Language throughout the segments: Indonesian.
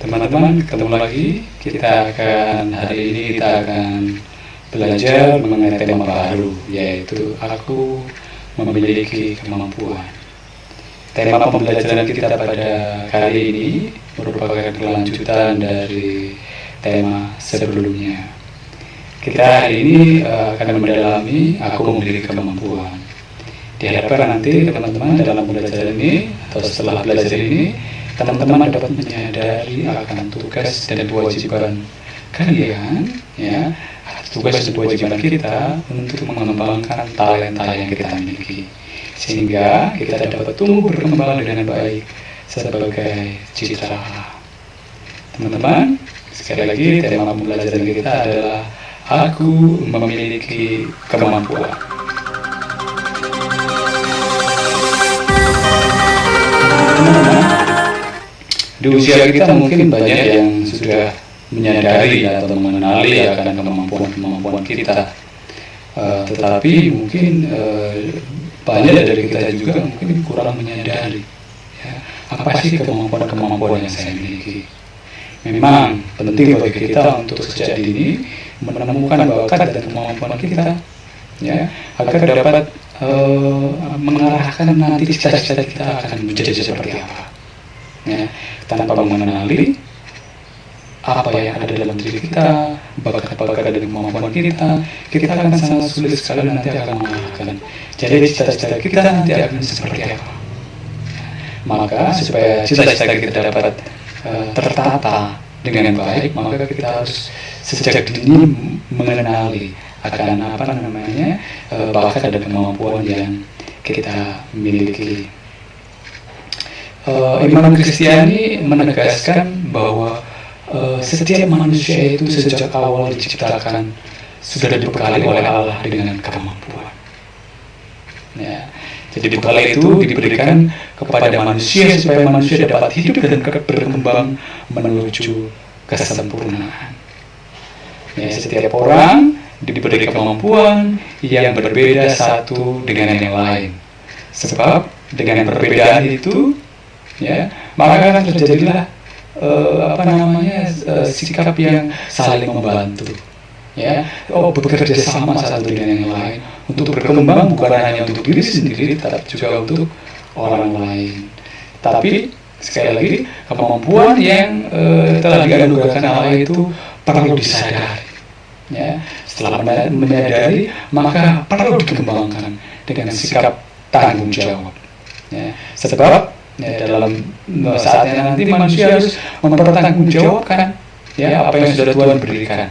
Teman-teman, ketemu lagi. Hari ini kita akan belajar mengenai tema baru, yaitu aku memiliki kemampuan. Tema pembelajaran kita pada kali ini merupakan kelanjutan dari tema sebelumnya. Kita hari ini akan mendalami aku memiliki kemampuan. Diharapkan nanti teman-teman dalam pembelajaran ini atau setelah belajar ini, teman-teman dapat menyadari akan tugas dan kewajiban kalian, ya, tugas dan kewajiban kita untuk mengembangkan talenta yang kita miliki, sehingga kita dapat tumbuh berkembang dengan baik sebagai citra Allah. Teman-teman, sekali lagi tema pembelajaran kita adalah aku memiliki kemampuan. Di usia kita mungkin banyak yang sudah menyadari atau mengenali akan kemampuan-kemampuan kita, tetapi mungkin banyak dari kita juga mungkin kurang menyadari, ya, apa sih kemampuan-kemampuan yang saya miliki. Memang penting bagi kita untuk sejak dini menemukan bakat dan kemampuan kita, ya, agar dapat mengarahkan nanti cita-cita kita akan menjadi seperti apa. Ya, tanpa mengenali apa yang ada dalam diri kita, bakat-bakat dan kemampuan kita akan sangat sulit sekali nanti akan mengarahkan. Jadi cita-cita kita nanti akan seperti apa. Maka supaya cita-cita kita dapat tertata dengan baik, maka kita harus sejak dini mengenali akan bakat dan kemampuan yang kita miliki. Iman Kristiani menegaskan bahwa setiap manusia itu sejak awal diciptakan sudah dibekali oleh Allah dengan kemampuan. Ya, jadi bekal itu diberikan kepada manusia supaya manusia dapat hidup dan berkembang menuju kesempurnaan. Ya, setiap orang diberi kemampuan yang berbeda satu dengan yang lain. Sebab dengan perbedaan itu, ya, maka akan terjadilah sikap yang saling membantu, ya, bekerja sama satu dengan yang lain untuk berkembang, bukan hanya untuk diri sendiri tapi juga untuk orang lain. Tapi sekali lagi, kemampuan yang telah dianugerahkan Allah itu perlu disadari, ya. Setelah menyadari, maka perlu dikembangkan dengan sikap tanggung jawab, ya. Sebab dalam saatnya nanti manusia harus mempertanggungjawabkan, ya, apa yang sudah Tuhan berikan,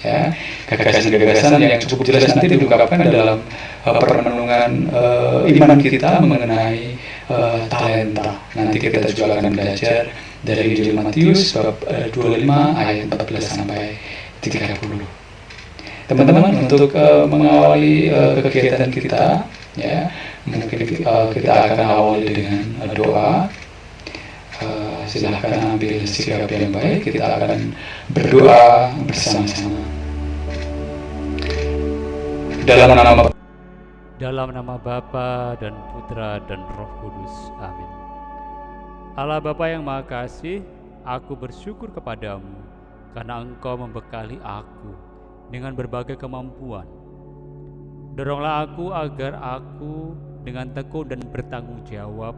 ya. Gagasan-gagasan yang cukup jelas nanti diungkapkan dalam perenungan iman kita mengenai talenta. Nanti kita juga akan belajar dari Injil Matius bab 25 ayat 14 sampai 30. Teman-teman, untuk mengawali kegiatan kita, ya, mungkin kita akan awali dengan doa. Silahkan ambil sikap yang baik. Kita akan berdoa bersama-sama. Dalam nama Bapa dan Putra dan Roh Kudus. Amin. Allah Bapa yang Maha Kasih, aku bersyukur kepadamu karena Engkau membekali aku dengan berbagai kemampuan. Doronglah aku agar aku dengan tekun dan bertanggung jawab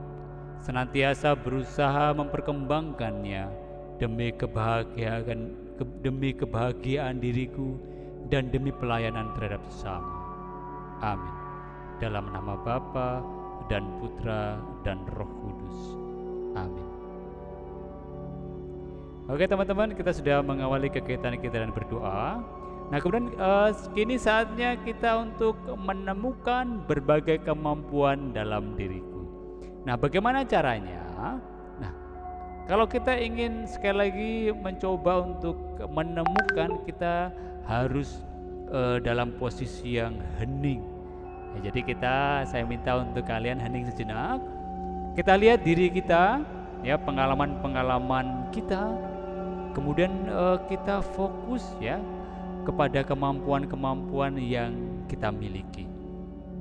senantiasa berusaha memperkembangkannya demi kebahagiaan diriku dan demi pelayanan terhadap sesama. Amin. Dalam nama Bapa dan Putra dan Roh Kudus. Amin. Oke teman-teman, kita sudah mengawali kegiatan kita dan berdoa. Nah kemudian kini saatnya kita untuk menemukan berbagai kemampuan dalam diriku. Nah bagaimana caranya? Nah kalau kita ingin sekali lagi mencoba untuk menemukan, kita harus dalam posisi yang hening. Ya, jadi saya minta untuk kalian hening sejenak. Kita lihat diri kita, ya, pengalaman-pengalaman kita. Kemudian kita fokus, ya, kepada kemampuan-kemampuan yang kita miliki.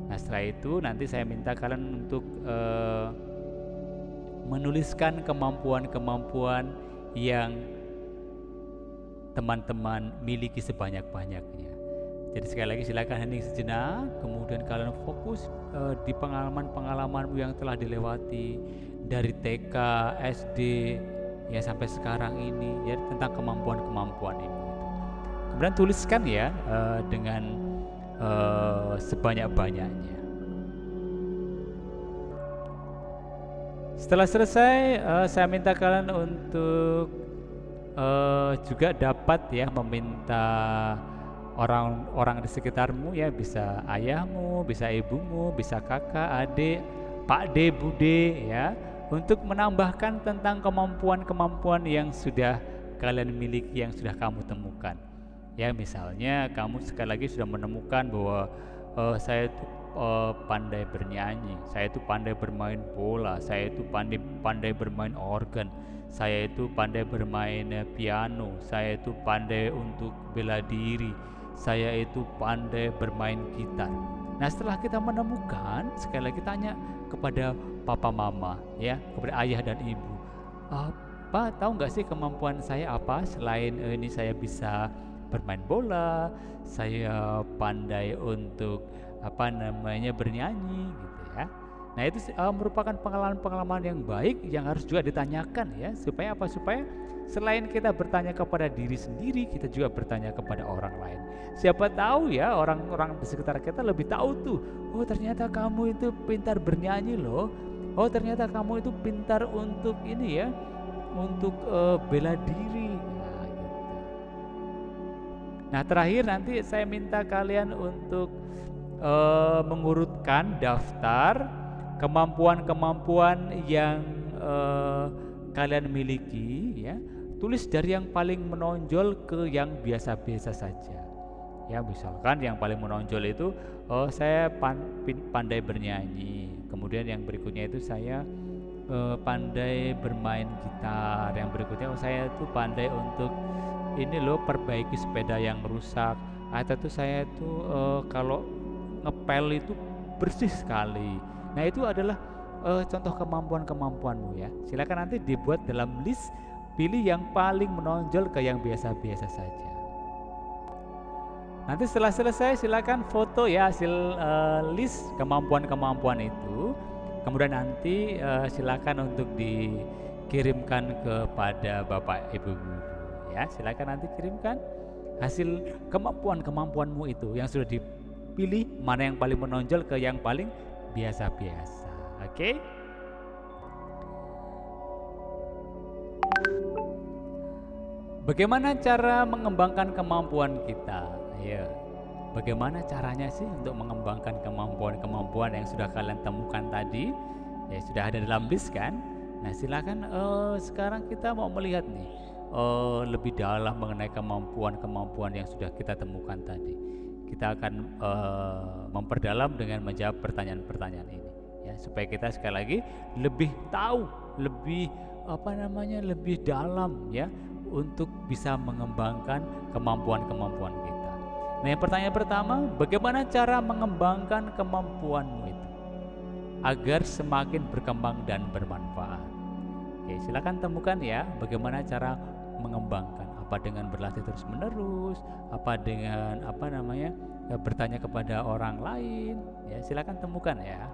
Nah setelah itu nanti saya minta kalian untuk menuliskan kemampuan-kemampuan yang teman-teman miliki sebanyak-banyaknya. Jadi sekali lagi silakan hening sejenak, kemudian kalian fokus di pengalaman-pengalamanmu yang telah dilewati dari TK, SD, ya sampai sekarang ini, ya tentang kemampuan-kemampuan itu. Kemudian tuliskan ya dengan sebanyak-banyaknya. Setelah selesai, saya minta kalian untuk juga dapat ya meminta orang-orang di sekitarmu, ya bisa ayahmu, bisa ibumu, bisa kakak, adik, Pak D, Bude, ya, untuk menambahkan tentang kemampuan-kemampuan yang sudah kalian miliki, yang sudah kamu temukan. Ya misalnya kamu sekali lagi sudah menemukan bahwa saya itu pandai bernyanyi, saya itu pandai bermain bola, saya itu pandai bermain organ, saya itu pandai bermain piano, saya itu pandai untuk bela diri, saya itu pandai bermain gitar. Nah setelah kita menemukan, sekali lagi tanya kepada papa mama, ya, kepada ayah dan ibu, Pak tahu nggak sih kemampuan saya apa selain ini saya bisa bermain bola, saya pandai untuk bernyanyi gitu ya. Nah itu merupakan pengalaman-pengalaman yang baik yang harus juga ditanyakan ya, supaya apa? Supaya selain kita bertanya kepada diri sendiri, kita juga bertanya kepada orang lain. Siapa tahu ya orang-orang di sekitar kita lebih tahu tuh, oh ternyata kamu itu pintar bernyanyi loh, oh ternyata kamu itu pintar untuk ini ya, untuk bela diri. Nah terakhir nanti saya minta kalian untuk mengurutkan daftar kemampuan-kemampuan yang kalian miliki ya. Tulis dari yang paling menonjol ke yang biasa-biasa saja. Ya misalkan yang paling menonjol itu saya pandai bernyanyi. Kemudian yang berikutnya itu saya pandai bermain gitar. Yang berikutnya saya itu pandai untuk ini loh perbaiki sepeda yang rusak, atau tuh saya itu kalau ngepel itu bersih sekali. Nah itu adalah contoh kemampuan-kemampuanmu ya. Silakan nanti dibuat dalam list, pilih yang paling menonjol ke yang biasa-biasa saja. Nanti setelah selesai silakan foto ya hasil list kemampuan-kemampuan itu. Kemudian nanti silakan untuk dikirimkan kepada Bapak Ibu Guru. Ya, silakan nanti kirimkan hasil kemampuan-kemampuanmu itu yang sudah dipilih, mana yang paling menonjol ke yang paling biasa-biasa. Oke? Bagaimana cara mengembangkan kemampuan kita? Ya. Bagaimana caranya sih untuk mengembangkan kemampuan-kemampuan yang sudah kalian temukan tadi? Ya, sudah ada dalam list kan? Nah, silakan sekarang kita mau melihat nih lebih dalam mengenai kemampuan-kemampuan yang sudah kita temukan tadi. Kita akan memperdalam dengan menjawab pertanyaan-pertanyaan ini ya, supaya kita sekali lagi lebih tahu, lebih lebih dalam ya, untuk bisa mengembangkan kemampuan-kemampuan kita. Nah, yang pertanyaan pertama, bagaimana cara mengembangkan kemampuanmu itu agar semakin berkembang dan bermanfaat? Oke, silakan temukan ya bagaimana cara mengembangkan, apa dengan berlatih terus menerus, apa dengan bertanya kepada orang lain ya, silakan temukan ya.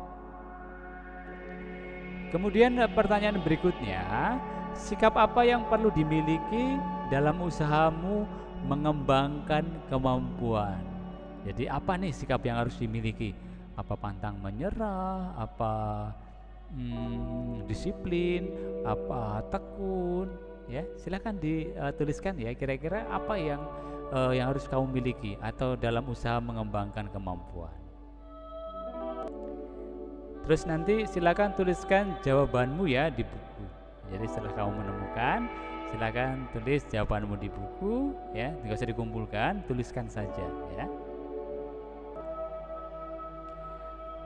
Kemudian pertanyaan berikutnya, sikap apa yang perlu dimiliki dalam usahamu mengembangkan kemampuan? Jadi apa nih sikap yang harus dimiliki? Apa pantang menyerah, apa disiplin, apa tekun? Ya, silakan dituliskan ya, kira-kira apa yang harus kamu miliki atau dalam usaha mengembangkan kemampuan. Terus nanti silakan tuliskan jawabanmu ya di buku. Jadi setelah kamu menemukan, silakan tulis jawabanmu di buku ya, tidak usah dikumpulkan, tuliskan saja ya.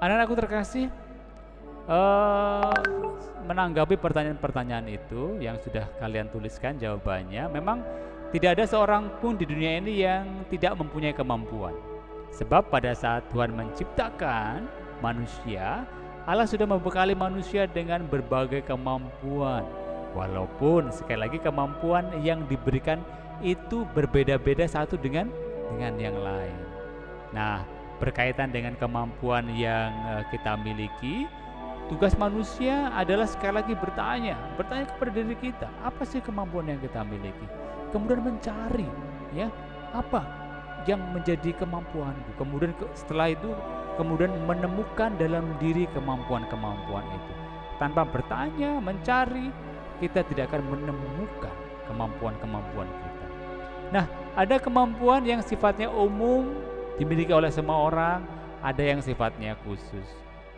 Anak-anakku terkasih, menanggapi pertanyaan-pertanyaan itu yang sudah kalian tuliskan jawabannya, memang tidak ada seorang pun di dunia ini yang tidak mempunyai kemampuan. Sebab pada saat Tuhan menciptakan manusia, Allah sudah membekali manusia dengan berbagai kemampuan. Walaupun sekali lagi kemampuan yang diberikan itu berbeda-beda satu dengan yang lain. Nah, berkaitan dengan kemampuan yang kita miliki, tugas manusia adalah sekali lagi bertanya kepada diri kita, apa sih kemampuan yang kita miliki? Kemudian mencari, ya, apa yang menjadi kemampuanku. Kemudian setelah itu kemudian menemukan dalam diri kemampuan-kemampuan itu. Tanpa bertanya, mencari, kita tidak akan menemukan kemampuan-kemampuan kita. Nah, ada kemampuan yang sifatnya umum dimiliki oleh semua orang, ada yang sifatnya khusus.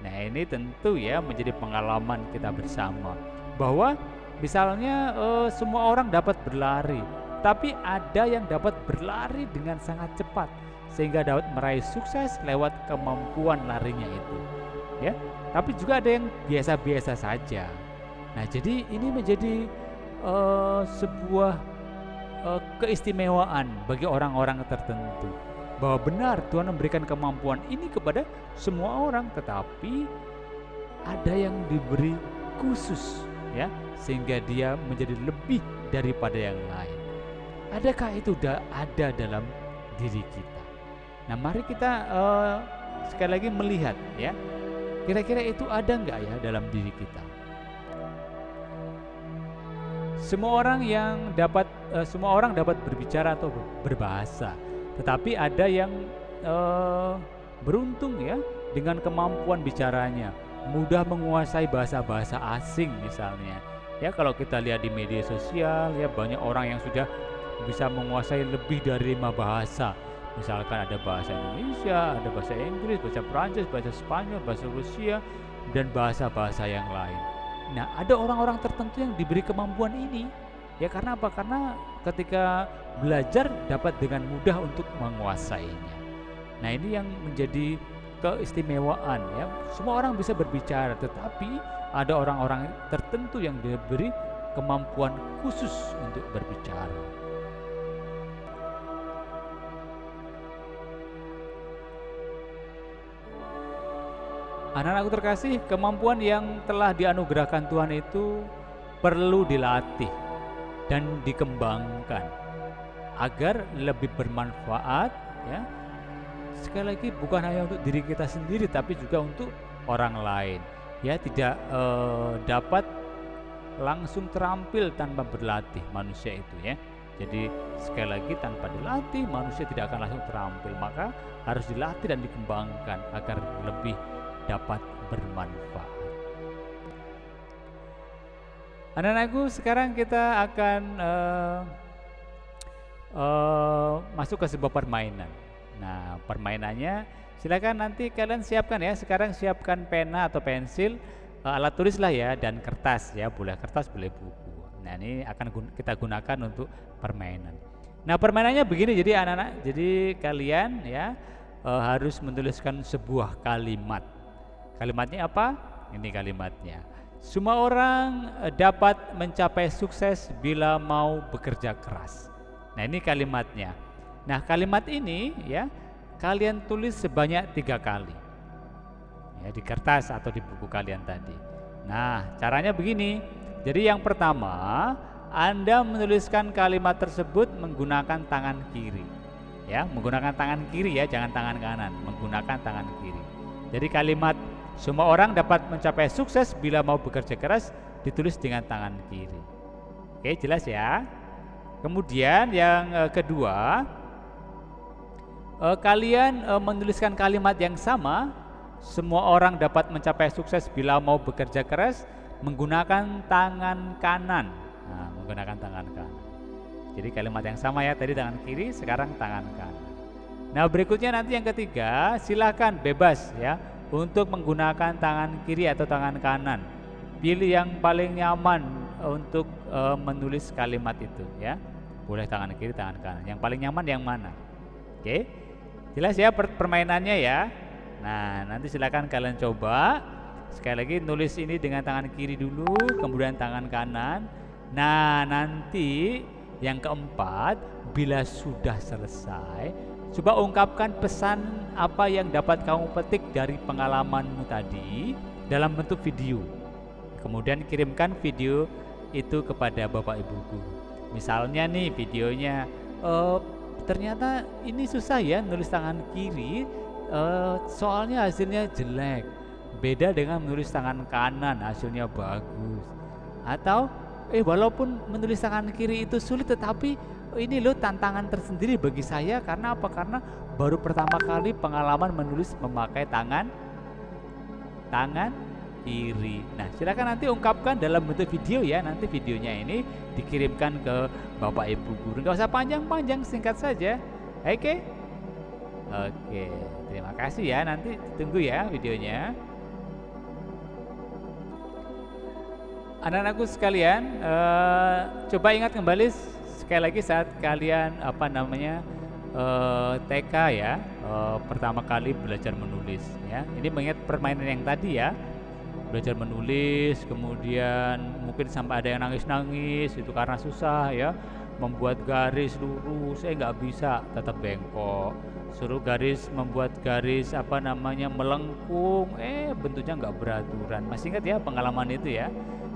Nah, ini tentu ya menjadi pengalaman kita bersama bahwa misalnya semua orang dapat berlari, tapi ada yang dapat berlari dengan sangat cepat sehingga dapat meraih sukses lewat kemampuan larinya itu. Ya, tapi juga ada yang biasa-biasa saja. Nah, jadi ini menjadi sebuah keistimewaan bagi orang-orang tertentu, bahwa benar Tuhan memberikan kemampuan ini kepada semua orang, tetapi ada yang diberi khusus, ya, sehingga dia menjadi lebih daripada yang lain. Adakah itu ada dalam diri kita? Nah, mari kita sekali lagi melihat, ya, kira-kira itu ada nggak ya dalam diri kita? Semua orang dapat berbicara atau berbahasa, tetapi ada yang beruntung ya dengan kemampuan bicaranya, mudah menguasai bahasa-bahasa asing misalnya. Ya, kalau kita lihat di media sosial, ya, banyak orang yang sudah bisa menguasai lebih dari 5 bahasa. Misalkan ada bahasa Indonesia, ada bahasa Inggris, bahasa Prancis, bahasa Spanyol, bahasa Rusia, dan bahasa-bahasa yang lain. Nah, ada orang-orang tertentu yang diberi kemampuan ini. Ya, karena apa? Karena ketika belajar dapat dengan mudah untuk menguasainya. Nah, ini yang menjadi keistimewaan, ya. Semua orang bisa berbicara, tetapi ada orang-orang tertentu yang diberi kemampuan khusus untuk berbicara. Anak-anakku terkasih, kemampuan yang telah dianugerahkan Tuhan itu perlu dilatih dan dikembangkan agar lebih bermanfaat, ya. Sekali lagi bukan hanya untuk diri kita sendiri tapi juga untuk orang lain. Ya, tidak dapat langsung terampil tanpa berlatih manusia itu, ya. Jadi sekali lagi tanpa dilatih manusia tidak akan langsung terampil, maka harus dilatih dan dikembangkan agar lebih dapat bermanfaat. Anak-anakku, sekarang kita akan masuk ke sebuah permainan. Nah, permainannya silakan nanti kalian siapkan ya. Sekarang siapkan pena atau pensil, alat tulis lah ya, dan kertas ya. Boleh kertas, boleh buku. Nah, ini akan kita gunakan untuk permainan. Nah, permainannya begini. Jadi anak-anak, jadi kalian ya harus menuliskan sebuah kalimat. Kalimatnya apa? Ini kalimatnya. Semua orang dapat mencapai sukses bila mau bekerja keras. Nah, ini kalimatnya. Nah, kalimat ini ya kalian tulis sebanyak 3 kali. Ya, di kertas atau di buku kalian tadi. Nah, caranya begini. Jadi yang pertama, Anda menuliskan kalimat tersebut menggunakan tangan kiri. Ya, menggunakan tangan kiri ya, jangan tangan kanan, menggunakan tangan kiri. Jadi kalimat semua orang dapat mencapai sukses bila mau bekerja keras ditulis dengan tangan kiri. Oke, jelas ya. Kemudian yang kedua, kalian menuliskan kalimat yang sama, semua orang dapat mencapai sukses bila mau bekerja keras menggunakan tangan kanan. Nah, menggunakan tangan kanan. Jadi kalimat yang sama ya, tadi tangan kiri, sekarang tangan kanan. Nah, berikutnya nanti yang ketiga, silakan bebas ya untuk menggunakan tangan kiri atau tangan kanan. Pilih yang paling nyaman untuk menulis kalimat itu ya. Boleh tangan kiri, tangan kanan. Yang paling nyaman yang mana? Oke. Jelas ya permainannya ya. Nah, nanti silakan kalian coba. Sekali lagi nulis ini dengan tangan kiri dulu, kemudian tangan kanan. Nah, nanti yang keempat, bila sudah selesai, coba ungkapkan pesan apa yang dapat kamu petik dari pengalamanmu tadi dalam bentuk video. Kemudian kirimkan video itu kepada Bapak Ibu guru. Misalnya nih videonya, ternyata ini susah ya nulis tangan kiri, soalnya hasilnya jelek. Beda dengan menulis tangan kanan hasilnya bagus. Atau walaupun menulis tangan kiri itu sulit, tetapi ini loh tantangan tersendiri bagi saya. Karena apa? Karena baru pertama kali pengalaman menulis memakai tangan kiri. Nah, silakan nanti ungkapkan dalam bentuk video ya. Nanti videonya ini dikirimkan ke Bapak Ibu guru. Nggak usah panjang-panjang, singkat saja. Oke? Oke, terima kasih ya. Nanti tunggu ya videonya. Anak-anakku sekalian, coba ingat kembali sekali lagi saat kalian TK ya, pertama kali belajar menulis ya. Ini mengingat permainan yang tadi ya, belajar menulis, kemudian mungkin sampai ada yang nangis-nangis itu karena susah ya, membuat garis lurus, nggak bisa, tetap bengkok. Suruh membuat garis melengkung, bentuknya nggak beraturan. Masih ingat ya pengalaman itu ya?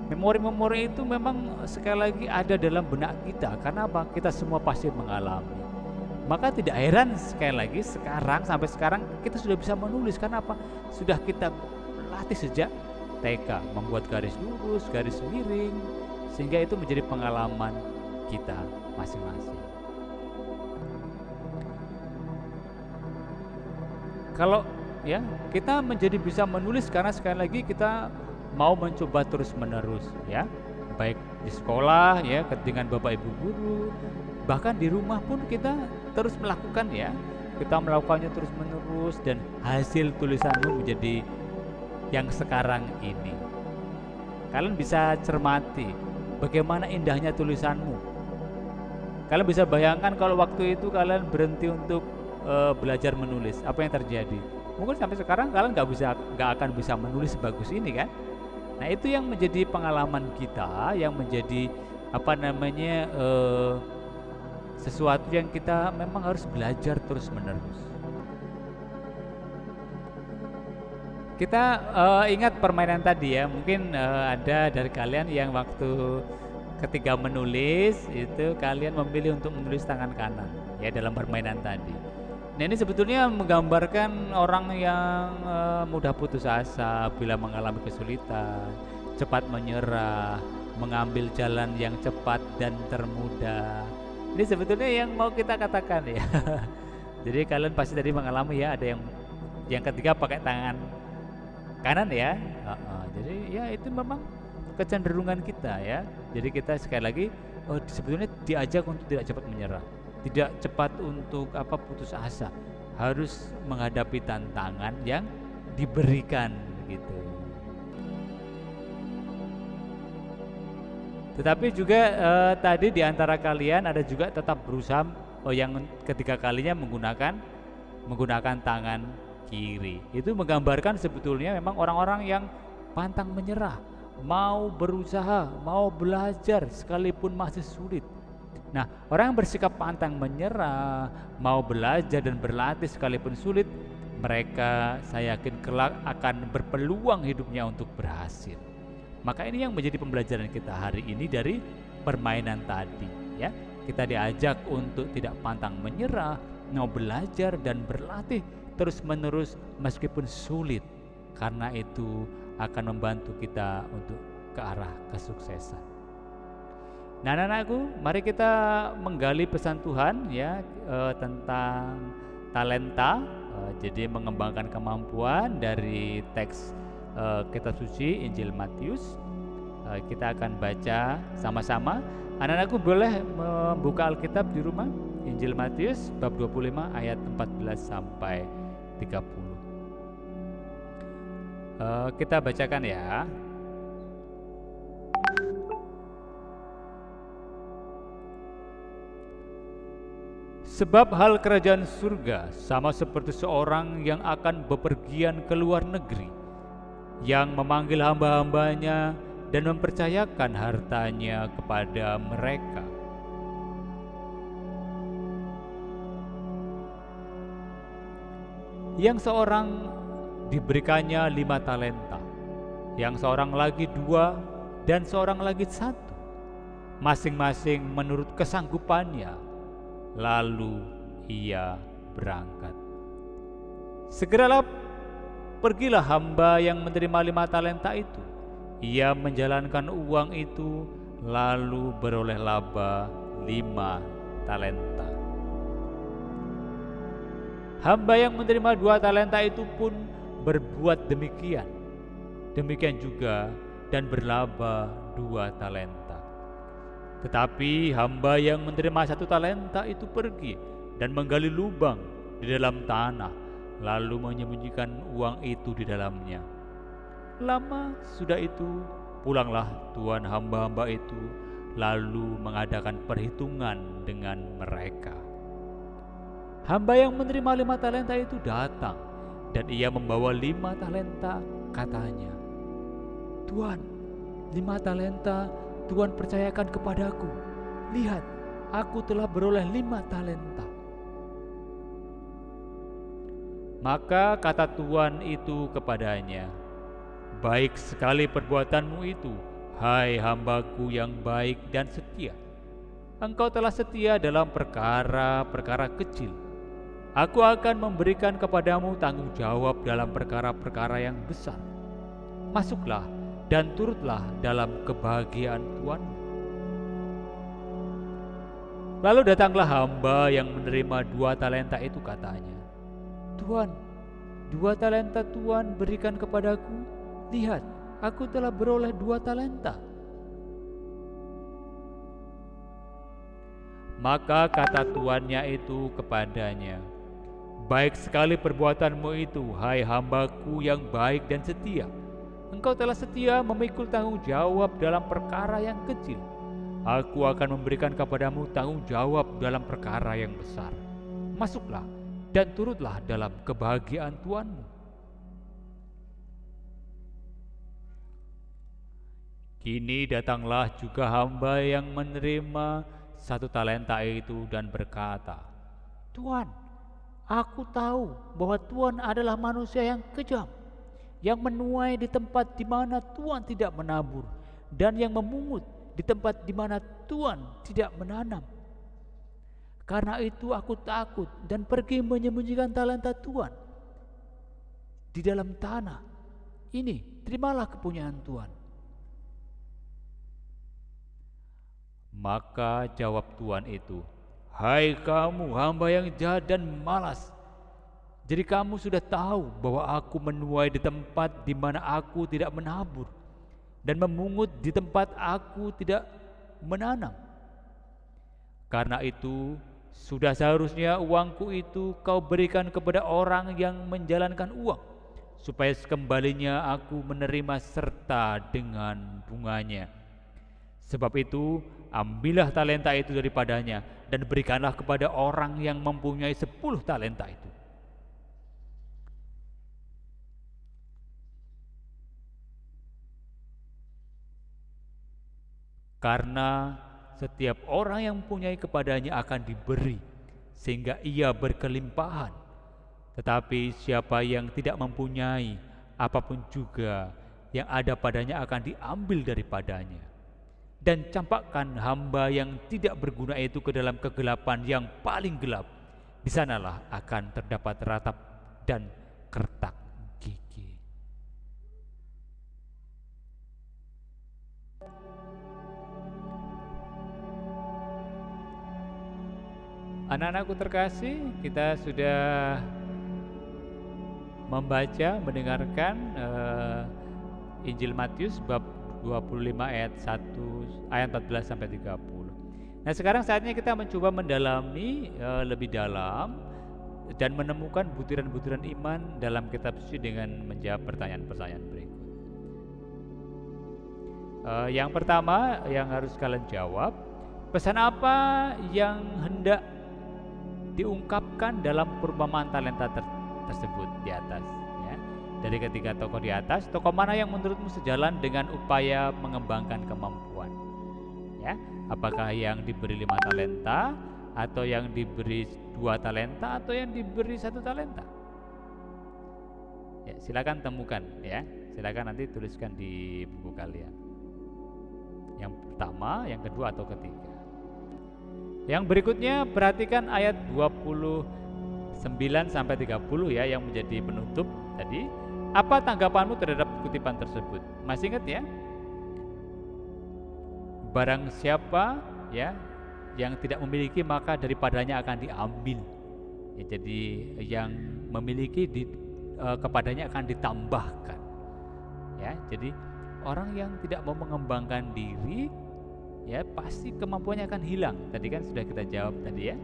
Memori-memori itu memang sekali lagi ada dalam benak kita. Karena apa? Kita semua pasti mengalami. Maka tidak heran sekali lagi sampai sekarang kita sudah bisa menulis. Karena apa? Sudah kita latih sejak TK, membuat garis lurus, garis miring, sehingga itu menjadi pengalaman kita masing-masing. Kalau ya kita menjadi bisa menulis karena sekali lagi kita mau mencoba terus-menerus ya, baik di sekolah ya dengan Bapak Ibu guru, bahkan di rumah pun kita terus melakukan ya, kita melakukannya terus-menerus dan hasil tulisanmu menjadi yang sekarang ini. Kalian bisa cermati bagaimana indahnya tulisanmu. Kalian bisa bayangkan kalau waktu itu kalian berhenti untuk belajar menulis, apa yang terjadi? Mungkin sampai sekarang kalian nggak akan bisa menulis sebagus ini kan? Nah, itu yang menjadi pengalaman kita, yang menjadi sesuatu yang kita memang harus belajar terus-menerus. Kita ingat permainan tadi ya, mungkin ada dari kalian yang waktu ketika menulis itu kalian memilih untuk menulis tangan kanan ya dalam permainan tadi. Nah, ini sebetulnya menggambarkan orang yang mudah putus asa bila mengalami kesulitan, cepat menyerah, mengambil jalan yang cepat dan termudah. Ini sebetulnya yang mau kita katakan ya. Jadi kalian pasti tadi mengalami ya, ada yang ketiga pakai tangan kanan ya. Jadi ya itu memang kecenderungan kita ya. Jadi kita sekali lagi sebetulnya diajak untuk tidak cepat menyerah. Tidak cepat untuk putus asa, harus menghadapi tantangan yang diberikan gitu. Tetapi juga tadi di antara kalian ada juga tetap berusaha yang ketiga kalinya menggunakan tangan kiri. Itu menggambarkan sebetulnya memang orang-orang yang pantang menyerah, mau berusaha, mau belajar sekalipun masih sulit. Nah, orang yang bersikap pantang menyerah, mau belajar dan berlatih sekalipun sulit, mereka saya yakin kelak akan berpeluang hidupnya untuk berhasil. Maka ini yang menjadi pembelajaran kita hari ini dari permainan tadi ya. Kita diajak untuk tidak pantang menyerah, mau belajar dan berlatih terus-menerus meskipun sulit. Karena itu akan membantu kita untuk ke arah kesuksesan. Nah, anak-anakku, mari kita menggali pesan Tuhan ya tentang talenta. Jadi mengembangkan kemampuan dari teks kitab suci Injil Matius. Kita akan baca sama-sama. Anak-anakku boleh membuka Alkitab di rumah. Injil Matius bab 25 ayat 14 sampai 30. Kita bacakan ya. Sebab hal kerajaan surga sama seperti seorang yang akan bepergian ke luar negeri, yang memanggil hamba-hambanya dan mempercayakan hartanya kepada mereka. Yang seorang diberikannya 5 talenta, yang seorang lagi 2, dan seorang lagi 1, masing-masing menurut kesanggupannya. Lalu ia berangkat. Segeralah pergilah hamba yang menerima 5 talenta itu. Ia menjalankan uang itu, lalu beroleh laba 5 talenta. Hamba yang menerima 2 talenta itu pun berbuat demikian. Demikian juga dan berlaba 2 talenta. Tetapi hamba yang menerima 1 talenta itu pergi dan menggali lubang di dalam tanah, lalu menyembunyikan uang itu di dalamnya. Lama sudah itu, pulanglah tuan hamba-hamba itu, lalu mengadakan perhitungan dengan mereka. Hamba yang menerima 5 talenta itu datang, dan ia membawa 5 talenta. Katanya, "Tuan, 5 talenta Tuan percayakan kepadaku. Lihat, aku telah beroleh 5 talenta." Maka kata tuan itu kepadanya, "Baik sekali perbuatanmu itu, hai hambaku yang baik dan setia. Engkau telah setia dalam perkara-perkara kecil. Aku akan memberikan kepadamu tanggung jawab dalam perkara-perkara yang besar. Masuklah dan turutlah dalam kebahagiaan Tuanmu." Lalu datanglah hamba yang menerima 2 talenta itu, katanya, "Tuan, 2 talenta Tuan berikan kepadaku. Lihat, aku telah beroleh 2 talenta." Maka kata tuannya itu kepadanya, "Baik sekali perbuatanmu itu, hai hambaku yang baik dan setia. Engkau telah setia memikul tanggung jawab dalam perkara yang kecil. Aku akan memberikan kepadamu tanggung jawab dalam perkara yang besar. Masuklah dan turutlah dalam kebahagiaan Tuanmu." Kini datanglah juga hamba yang menerima 1 talenta itu dan berkata, "Tuan, aku tahu bahwa Tuan adalah manusia yang kejam, yang menuai di tempat di mana Tuan tidak menabur, dan yang memungut di tempat di mana Tuan tidak menanam. Karena itu aku takut dan pergi menyembunyikan talenta Tuan di dalam tanah. Ini, terimalah kepunyaan Tuan." Maka jawab tuan itu, "Hai kamu hamba yang jahat dan malas. Jadi kamu sudah tahu bahwa aku menuai di tempat di mana aku tidak menabur, dan memungut di tempat aku tidak menanam. Karena itu, sudah seharusnya uangku itu kau berikan kepada orang yang menjalankan uang, supaya sekembalinya aku menerima serta dengan bunganya. Sebab itu, ambillah talenta itu daripadanya dan berikanlah kepada orang yang mempunyai 10 talenta itu." Karena setiap orang yang mempunyai kepadanya akan diberi, sehingga ia berkelimpahan. Tetapi siapa yang tidak mempunyai, apapun juga yang ada padanya akan diambil daripadanya. Dan campakkan hamba yang tidak berguna itu ke dalam kegelapan yang paling gelap. Di sanalah akan terdapat ratap dan kertak gigi. Anak-anakku terkasih, kita sudah membaca, mendengarkan Injil Matius bab 25 ayat 14 sampai 30. Nah, sekarang saatnya kita mencoba mendalami lebih dalam dan menemukan butiran-butiran iman dalam kitab suci dengan menjawab pertanyaan-pertanyaan berikut. Yang pertama yang harus kalian jawab, pesan apa yang hendak diungkapkan dalam perumpamaan talenta tersebut di atas? Dari ketiga tokoh di atas, tokoh mana yang menurutmu sejalan dengan upaya mengembangkan kemampuan? Apakah yang diberi 5 talenta, atau yang diberi 2 talenta, atau yang diberi 1 talenta? Silakan temukan, silakan nanti tuliskan di buku kalian. Yang pertama, yang kedua atau ketiga. Yang berikutnya perhatikan ayat 29 sampai 30 ya yang menjadi penutup tadi. Apa tanggapanmu terhadap kutipan tersebut? Masih ingat ya? Barang siapa ya yang tidak memiliki maka daripadanya akan diambil. Ya, jadi yang memiliki kepadanya akan ditambahkan. Ya, jadi orang yang tidak mau mengembangkan diri ya pasti kemampuannya akan hilang. Tadi kan sudah kita jawab tadi ya.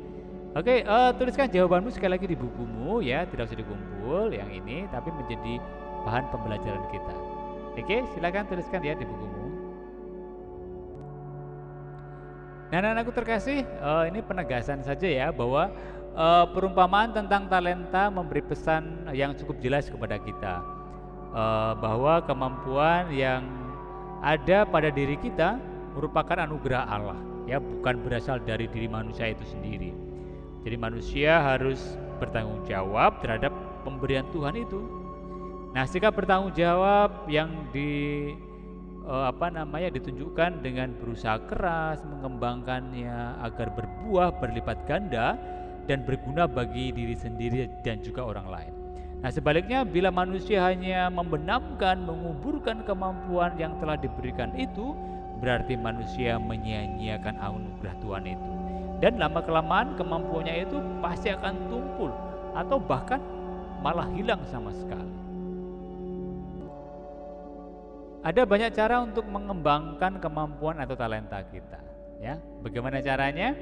Oke, tuliskan jawabanmu sekali lagi di bukumu ya, tidak usah dikumpul yang ini, tapi menjadi bahan pembelajaran kita. Oke, silakan tuliskan ya di bukumu. Nah, anak-anakku terkasih, ini penegasan saja ya bahwa perumpamaan tentang talenta memberi pesan yang cukup jelas kepada kita bahwa kemampuan yang ada pada diri kita merupakan anugerah Allah ya, bukan berasal dari diri manusia itu sendiri. Jadi manusia harus bertanggung jawab terhadap pemberian Tuhan itu. Nah, sikap bertanggung jawab yang ditunjukkan dengan berusaha keras mengembangkannya agar berbuah berlipat ganda dan berguna bagi diri sendiri dan juga orang lain. Nah, sebaliknya bila manusia hanya membenamkan, menguburkan kemampuan yang telah diberikan itu, berarti manusia menyia-nyiakan anugerah Tuhan itu. Dan lama-kelamaan kemampuannya itu pasti akan tumpul atau bahkan malah hilang sama sekali. Ada banyak cara untuk mengembangkan kemampuan atau talenta kita, ya. Bagaimana caranya?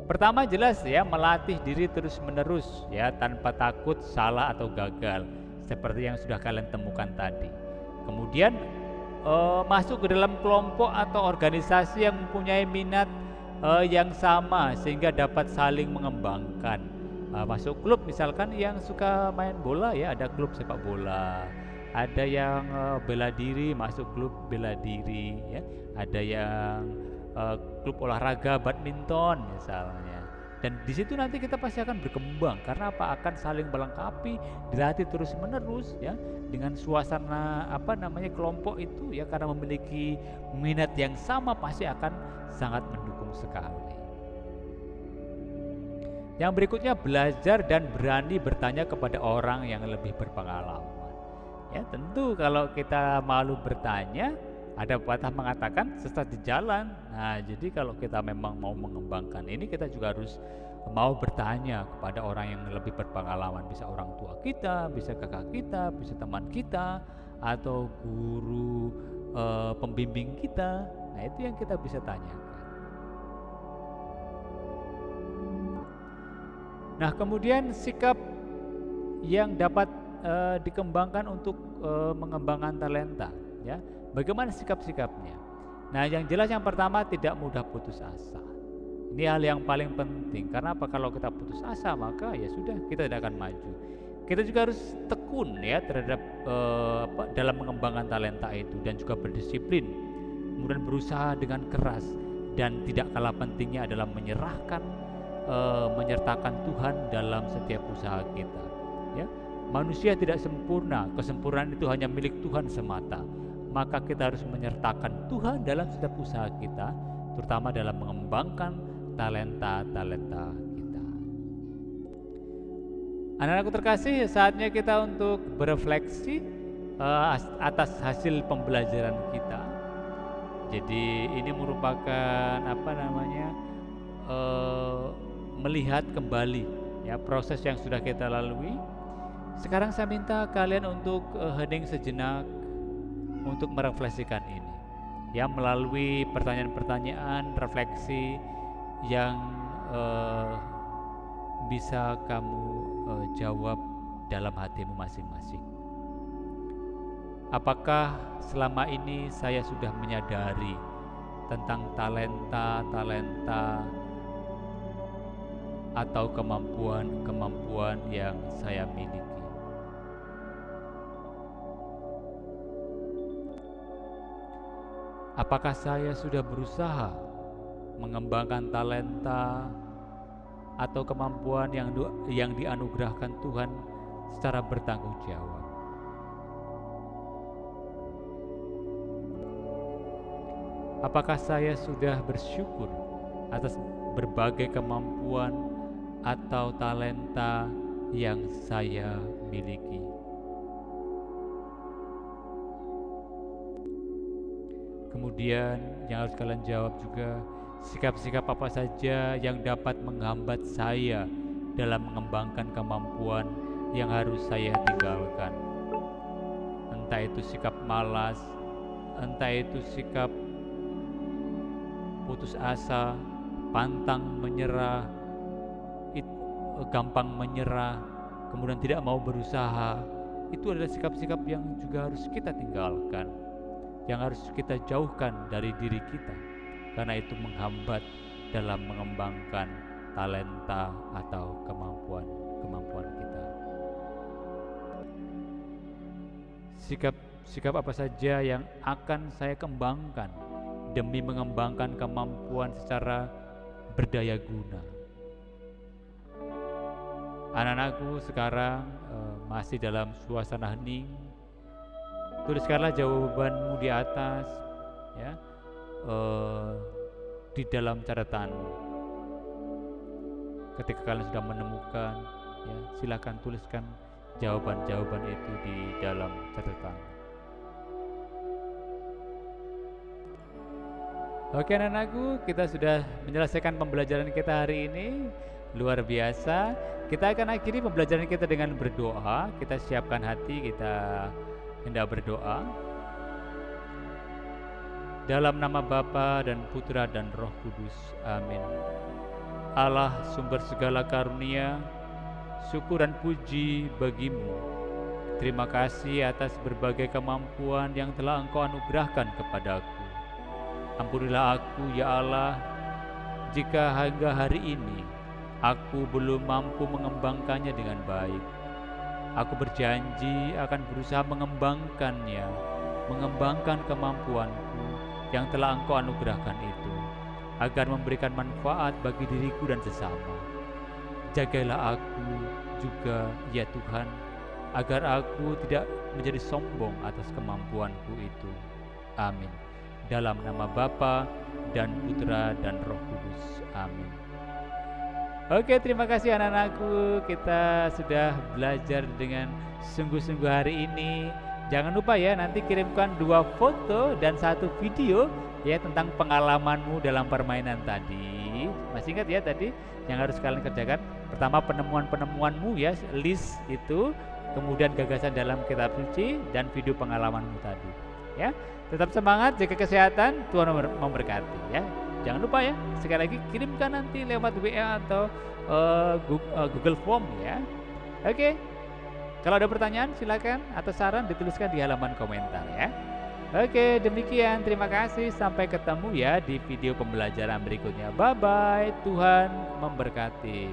Pertama jelas ya, melatih diri terus-menerus ya tanpa takut salah atau gagal seperti yang sudah kalian temukan tadi. Kemudian masuk ke dalam kelompok atau organisasi yang mempunyai minat yang sama sehingga dapat saling mengembangkan. Masuk klub misalkan yang suka main bola ya, ada klub sepak bola. Ada yang bela diri, masuk klub bela diri ya. Ada yang klub olahraga badminton misalnya. Dan di situ nanti kita pasti akan berkembang karena apa? Akan saling melengkapi, dilatih terus-menerus ya dengan suasana kelompok itu ya, karena memiliki minat yang sama pasti akan sangat mendukung sekali. Yang berikutnya belajar dan berani bertanya kepada orang yang lebih berpengalaman. Ya, tentu kalau kita malu bertanya, ada pepatah mengatakan sesat di jalan. Nah, jadi kalau kita memang mau mengembangkan ini, kita juga harus mau bertanya kepada orang yang lebih berpengalaman. Bisa orang tua kita, bisa kakak kita, bisa teman kita, atau guru pembimbing kita. Nah, itu yang kita bisa tanyakan. Nah, kemudian sikap yang dapat dikembangkan untuk mengembangkan talenta ya. Bagaimana sikap-sikapnya? Nah, yang jelas yang pertama tidak mudah putus asa. Ini hal yang paling penting karena apa? Kalau kita putus asa maka ya sudah, kita tidak akan maju. Kita juga harus tekun ya terhadap dalam mengembangkan talenta itu dan juga berdisiplin. Kemudian berusaha dengan keras dan tidak kalah pentingnya adalah menyertakan Tuhan dalam setiap usaha kita ya. Manusia tidak sempurna, kesempurnaan itu hanya milik Tuhan semata. Maka kita harus menyertakan Tuhan dalam setiap usaha kita, terutama dalam mengembangkan talenta-talenta kita. Anak-anakku terkasih, saatnya kita untuk berefleksi atas hasil pembelajaran kita. Jadi ini merupakan melihat kembali ya proses yang sudah kita lalui. Sekarang saya minta kalian untuk hening sejenak untuk merefleksikan ini ya, melalui pertanyaan-pertanyaan refleksi yang bisa kamu jawab dalam hatimu masing-masing. Apakah selama ini saya sudah menyadari tentang talenta-talenta atau kemampuan-kemampuan yang saya miliki? Apakah saya sudah berusaha mengembangkan talenta atau kemampuan yang dianugerahkan Tuhan secara bertanggung jawab? Apakah saya sudah bersyukur atas berbagai kemampuan atau talenta yang saya miliki? Kemudian yang harus kalian jawab juga, sikap-sikap apa saja yang dapat menghambat saya dalam mengembangkan kemampuan yang harus saya tinggalkan. Entah itu sikap malas, entah itu sikap putus asa, pantang menyerah, gampang menyerah, kemudian tidak mau berusaha. Itu adalah sikap-sikap yang juga harus kita tinggalkan, yang harus kita jauhkan dari diri kita, karena itu menghambat dalam mengembangkan talenta atau kemampuan kita. Sikap apa saja yang akan saya kembangkan demi mengembangkan kemampuan secara berdaya guna. Anak-anakku sekarang masih dalam suasana hening. Tuliskanlah jawabanmu di atas, ya, di dalam catatan. Ketika kalian sudah menemukan, ya, silakan tuliskan jawaban-jawaban itu di dalam catatan. Oke anak-anakku, kita sudah menyelesaikan pembelajaran kita hari ini. Luar biasa. Kita akan akhiri pembelajaran kita dengan berdoa. Kita siapkan hati, kita hendak berdoa. Dalam nama Bapa dan Putra dan Roh Kudus. Amin. Allah sumber segala karunia, syukur dan puji bagimu. Terima kasih atas berbagai kemampuan yang telah Engkau anugerahkan kepadaku. Ampunilah aku ya Allah, jika hingga hari ini aku belum mampu mengembangkannya dengan baik. Aku berjanji akan berusaha mengembangkannya, mengembangkan kemampuanku yang telah Engkau anugerahkan itu, agar memberikan manfaat bagi diriku dan sesama. Jagalah aku juga ya Tuhan, agar aku tidak menjadi sombong atas kemampuanku itu. Amin. Dalam nama Bapa dan Putra dan Roh Kudus. Amin. Oke, terima kasih anak-anakku. Kita sudah belajar dengan sungguh-sungguh hari ini. Jangan lupa ya, nanti kirimkan 2 foto dan 1 video ya tentang pengalamanmu dalam permainan tadi. Masih ingat ya tadi yang harus kalian kerjakan? Pertama, penemuan-penemuanmu ya, list itu, kemudian gagasan dalam kitab suci dan video pengalamanmu tadi. Ya, tetap semangat, jaga kesehatan, Tuhan memberkati ya. Jangan lupa ya, sekali lagi kirimkan nanti lewat WA atau Google Form ya. Oke. Kalau ada pertanyaan silakan atau saran dituliskan di halaman komentar ya. Oke, demikian. Terima kasih. Sampai ketemu ya di video pembelajaran berikutnya. Bye bye. Tuhan memberkati.